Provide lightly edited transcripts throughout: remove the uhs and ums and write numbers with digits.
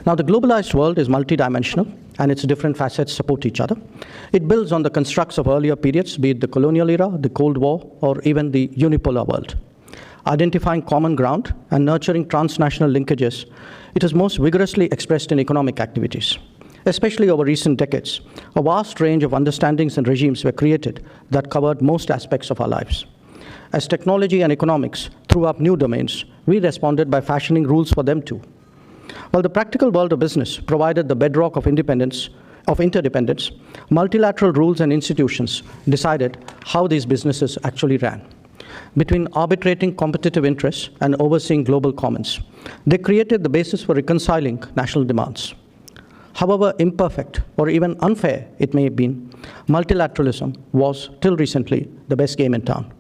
Now, the globalized world is multidimensional, and its different facets support each other. It builds on the constructs of earlier periods, be it the colonial era, the Cold War, or even the unipolar world. Identifying common ground and nurturing transnational linkages, it is most vigorously expressed in economic activities. Especially over recent decades, a vast range of understandings and regimes were created that covered most aspects of our lives. As technology and economics threw up new domains, we responded by fashioning rules for them too. While the practical world of business provided the bedrock of interdependence, multilateral rules and institutions decided how these businesses actually ran. Between arbitrating competitive interests and overseeing global commons, they created the basis for reconciling national demands. However imperfect or even unfair it may have been, multilateralism was, till recently, the best game in town.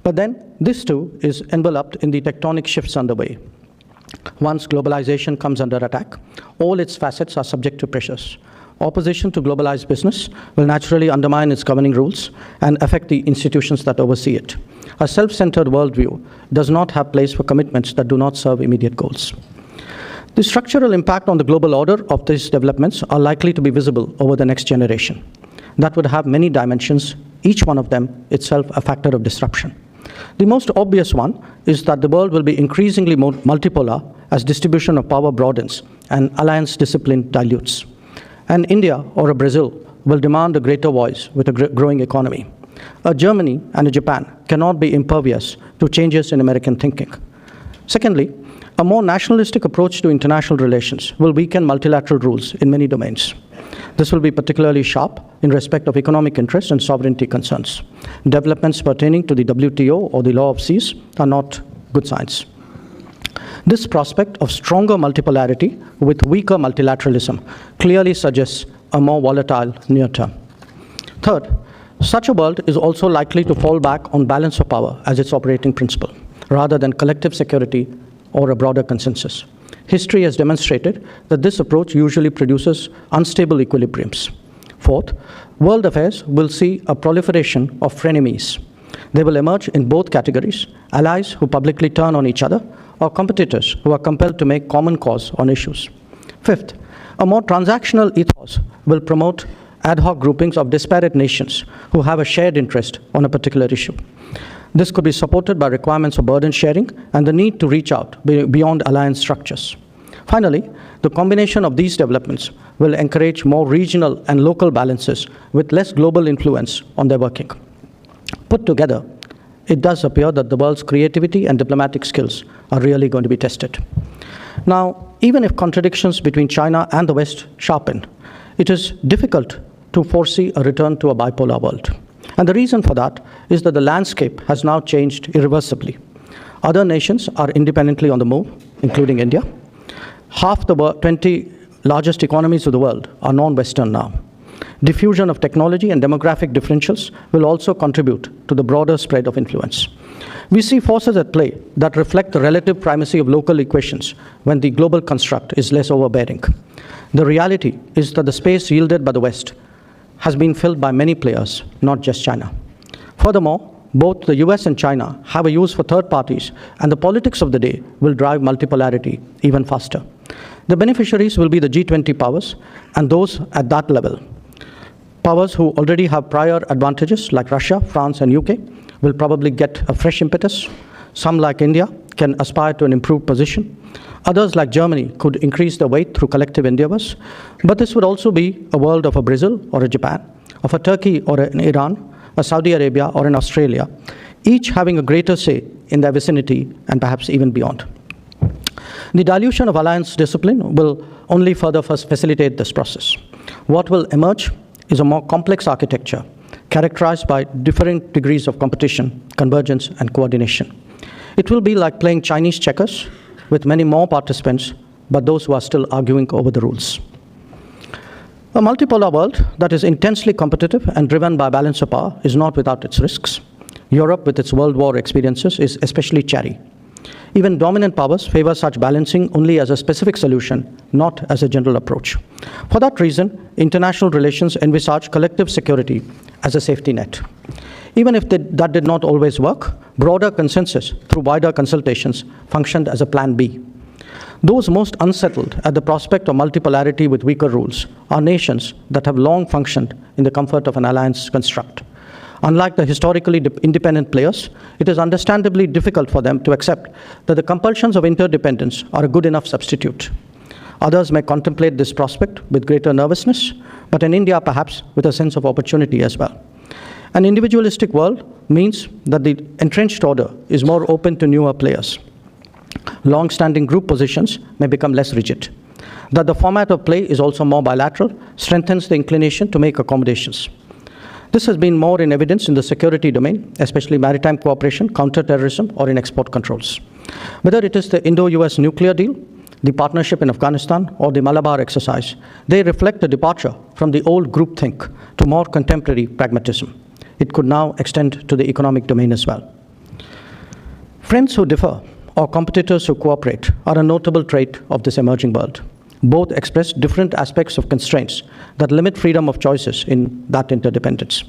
But then, this too is enveloped in the tectonic shifts underway. Once globalization comes under attack, all its facets are subject to pressures. Opposition to globalized business will naturally undermine its governing rules and affect the institutions that oversee it. A self-centered worldview does not have place for commitments that do not serve immediate goals. The structural impact on the global order of these developments are likely to be visible over the next generation. That would have many dimensions, each one of them itself a factor of disruption. The most obvious one is that the world will be increasingly more multipolar as distribution of power broadens and alliance discipline dilutes. And India or a Brazil will demand a greater voice with a growing economy. A Germany and a Japan cannot be impervious to changes in American thinking. Secondly, a more nationalistic approach to international relations will weaken multilateral rules in many domains. This will be particularly sharp in respect of economic interests and sovereignty concerns. Developments pertaining to the WTO or the law of seas are not good signs. This prospect of stronger multipolarity with weaker multilateralism clearly suggests a more volatile near term. Third, such a world is also likely to fall back on balance of power as its operating principle, rather than collective security or a broader consensus. History has demonstrated that this approach usually produces unstable equilibriums. Fourth, world affairs will see a proliferation of frenemies. They will emerge in both categories: allies who publicly turn on each other, or competitors who are compelled to make common cause on issues. Fifth, a more transactional ethos will promote ad hoc groupings of disparate nations who have a shared interest on a particular issue. This could be supported by requirements of burden sharing and the need to reach out beyond alliance structures. Finally, the combination of these developments will encourage more regional and local balances with less global influence on their working. Put together, it does appear that the world's creativity and diplomatic skills are really going to be tested. Now, even if contradictions between China and the West sharpen, it is difficult to foresee a return to a bipolar world. And the reason for that is that the landscape has now changed irreversibly. Other nations are independently on the move, including India. Half the 20 largest economies of the world are non-Western now. Diffusion of technology and demographic differentials will also contribute to the broader spread of influence. We see forces at play that reflect the relative primacy of local equations when the global construct is less overbearing. The reality is that the space yielded by the West has been filled by many players, not just China. Furthermore, both the US and China have a use for third parties, and the politics of the day will drive multipolarity even faster. The beneficiaries will be the G20 powers and those at that level. Powers who already have prior advantages, like Russia, France, and UK, will probably get a fresh impetus. Some, like India, can aspire to an improved position. Others, like Germany, could increase their weight through collective endeavors. But this would also be a world of a Brazil or a Japan, of a Turkey or an Iran, a Saudi Arabia or an Australia, each having a greater say in their vicinity and perhaps even beyond. The dilution of alliance discipline will only further facilitate this process. What will emerge is a more complex architecture characterized by different degrees of competition, convergence, and coordination. It will be like playing Chinese checkers with many more participants, but those who are still arguing over the rules. A multipolar world that is intensely competitive and driven by balance of power is not without its risks. Europe, with its World War experiences, is especially chary. Even dominant powers favor such balancing only as a specific solution, not as a general approach. For that reason, international relations envisage collective security as a safety net. Even if that did not always work, broader consensus through wider consultations functioned as a plan B. Those most unsettled at the prospect of multipolarity with weaker rules are nations that have long functioned in the comfort of an alliance construct. Unlike the historically independent players, it is understandably difficult for them to accept that the compulsions of interdependence are a good enough substitute. Others may contemplate this prospect with greater nervousness, but in India, perhaps with a sense of opportunity as well. An individualistic world means that the entrenched order is more open to newer players. Long-standing group positions may become less rigid. That the format of play is also more bilateral strengthens the inclination to make accommodations. This has been more in evidence in the security domain, especially maritime cooperation, counterterrorism, or in export controls. Whether it is the Indo-US nuclear deal, the partnership in Afghanistan, or the Malabar exercise, they reflect a departure from the old groupthink to more contemporary pragmatism. It could now extend to the economic domain as well. Friends who differ or competitors who cooperate are a notable trait of this emerging world. Both express different aspects of constraints that limit freedom of choices in that interdependence.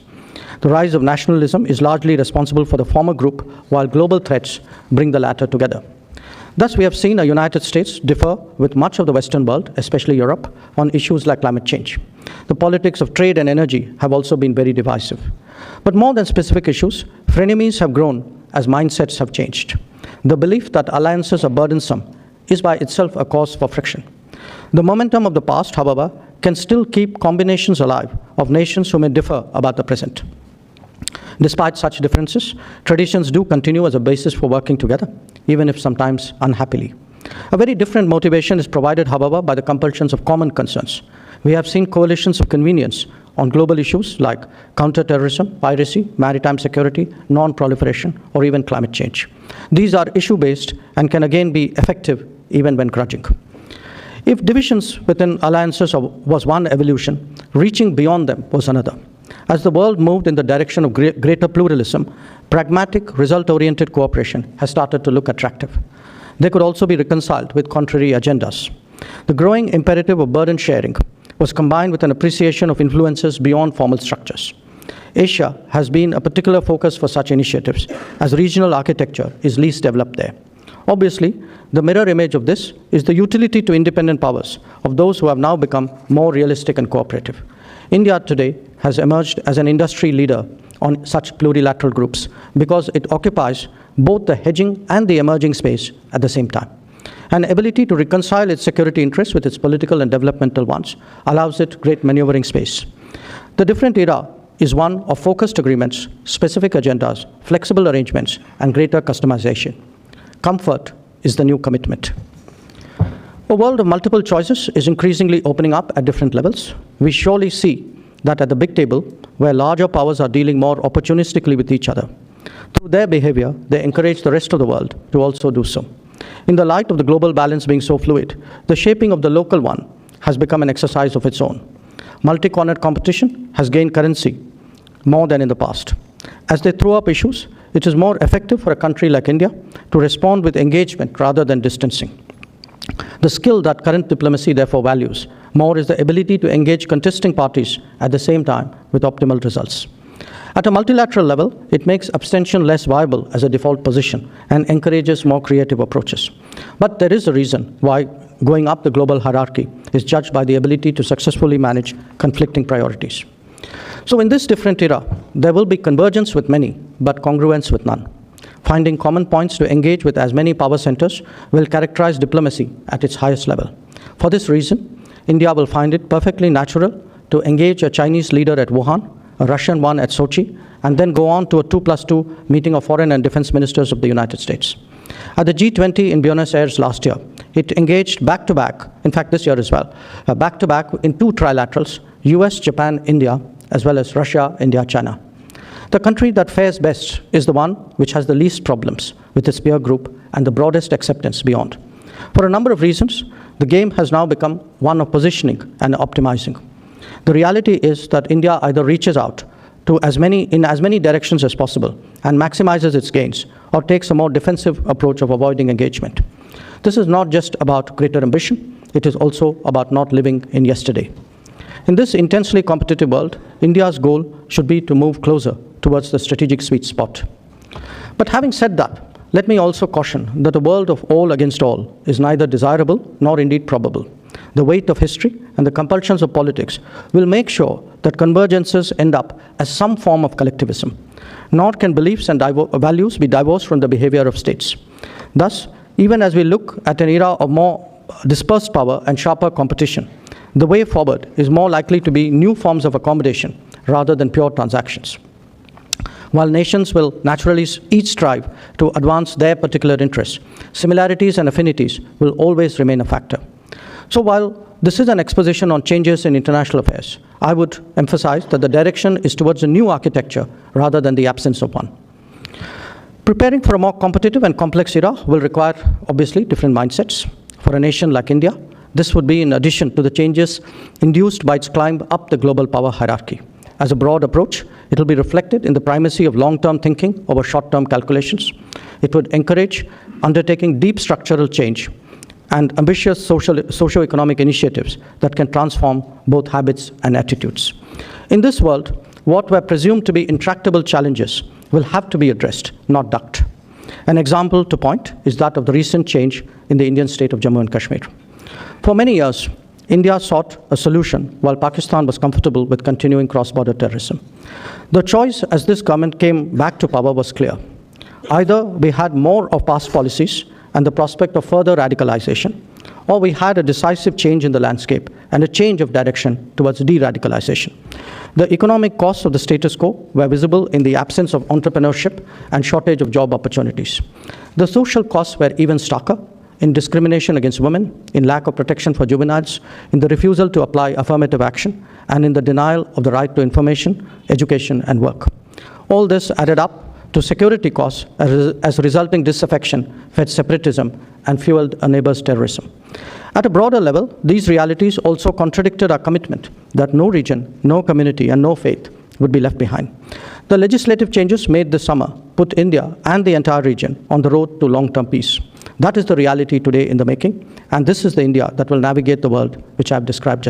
The rise of nationalism is largely responsible for the former group, while global threats bring the latter together. Thus, we have seen a United States differ with much of the Western world, especially Europe, on issues like climate change. The politics of trade and energy have also been very divisive. But more than specific issues, frenemies have grown as mindsets have changed. The belief that alliances are burdensome is by itself a cause for friction. The momentum of the past, however, can still keep combinations alive of nations who may differ about the present. Despite such differences, traditions do continue as a basis for working together, even if sometimes unhappily. A very different motivation is provided, however, by the compulsions of common concerns. We have seen coalitions of convenience on global issues like counterterrorism, piracy, maritime security, non-proliferation, or even climate change. These are issue-based and can again be effective even when grudging. If divisions within alliances was one evolution, reaching beyond them was another. As the world moved in the direction of greater pluralism, pragmatic, result-oriented cooperation has started to look attractive. They could also be reconciled with contrary agendas. The growing imperative of burden sharing was combined with an appreciation of influences beyond formal structures. Asia has been a particular focus for such initiatives, as regional architecture is least developed there. Obviously, the mirror image of this is the utility to independent powers of those who have now become more realistic and cooperative. India today has emerged as an industry leader on such plurilateral groups because it occupies both the hedging and the emerging space at the same time. An ability to reconcile its security interests with its political and developmental ones allows it great maneuvering space. The different era is one of focused agreements, specific agendas, flexible arrangements, and greater customization. Comfort is the new commitment. A world of multiple choices is increasingly opening up at different levels. We surely see that at the big table, where larger powers are dealing more opportunistically with each other. Through their behavior, they encourage the rest of the world to also do so. In the light of the global balance being so fluid, the shaping of the local one has become an exercise of its own. Multi-cornered competition has gained currency more than in the past. As they throw up issues, it is more effective for a country like India to respond with engagement rather than distancing. The skill that current diplomacy therefore values more is the ability to engage contesting parties at the same time with optimal results. At a multilateral level, it makes abstention less viable as a default position and encourages more creative approaches. But there is a reason why going up the global hierarchy is judged by the ability to successfully manage conflicting priorities. So in this different era, there will be convergence with many, but congruence with none. Finding common points to engage with as many power centers will characterize diplomacy at its highest level. For this reason, India will find it perfectly natural to engage a Chinese leader at Wuhan, a Russian one at Sochi, and then go on to a 2+2 meeting of foreign and defense ministers of the United States. At the G20 in Buenos Aires last year, it engaged back-to-back, in fact this year as well, back-to-back in 2 trilaterals, US, Japan, India, as well as Russia, India, China. The country that fares best is the one which has the least problems with its peer group and the broadest acceptance beyond. For a number of reasons, the game has now become one of positioning and optimizing. The reality is that India either reaches out to in as many directions as possible and maximizes its gains, or takes a more defensive approach of avoiding engagement. This is not just about greater ambition, it is also about not living in yesterday. In this intensely competitive world, India's goal should be to move closer towards the strategic sweet spot. But having said that, let me also caution that a world of all against all is neither desirable nor indeed probable. The weight of history and the compulsions of politics will make sure that convergences end up as some form of collectivism. Nor can beliefs and values be divorced from the behavior of states. Thus, even as we look at an era of more dispersed power and sharper competition, the way forward is more likely to be new forms of accommodation rather than pure transactions. While nations will naturally each strive to advance their particular interests, similarities and affinities will always remain a factor. So while this is an exposition on changes in international affairs, I would emphasize that the direction is towards a new architecture rather than the absence of one. Preparing for a more competitive and complex era will require, obviously, different mindsets. For a nation like India, this would be in addition to the changes induced by its climb up the global power hierarchy. As a broad approach, it will be reflected in the primacy of long-term thinking over short-term calculations. It would encourage undertaking deep structural change and ambitious socio-economic initiatives that can transform both habits and attitudes. In this world, what were presumed to be intractable challenges will have to be addressed, not ducked. An example to point is that of the recent change in the Indian state of Jammu and Kashmir. For many years, India sought a solution while Pakistan was comfortable with continuing cross-border terrorism. The choice as this government came back to power was clear. Either we had more of past policies and the prospect of further radicalization, or we had a decisive change in the landscape and a change of direction towards de-radicalization. The economic costs of the status quo were visible in the absence of entrepreneurship and shortage of job opportunities. The social costs were even starker, in discrimination against women, in lack of protection for juveniles, in the refusal to apply affirmative action, and in the denial of the right to information, education, and work. All this added up to security costs as resulting disaffection fed separatism and fueled a neighbor's terrorism. At a broader level, these realities also contradicted our commitment that no region, no community, and no faith would be left behind. The legislative changes made this summer put India and the entire region on the road to long-term peace. That is the reality today in the making, and this is the India that will navigate the world which I have described just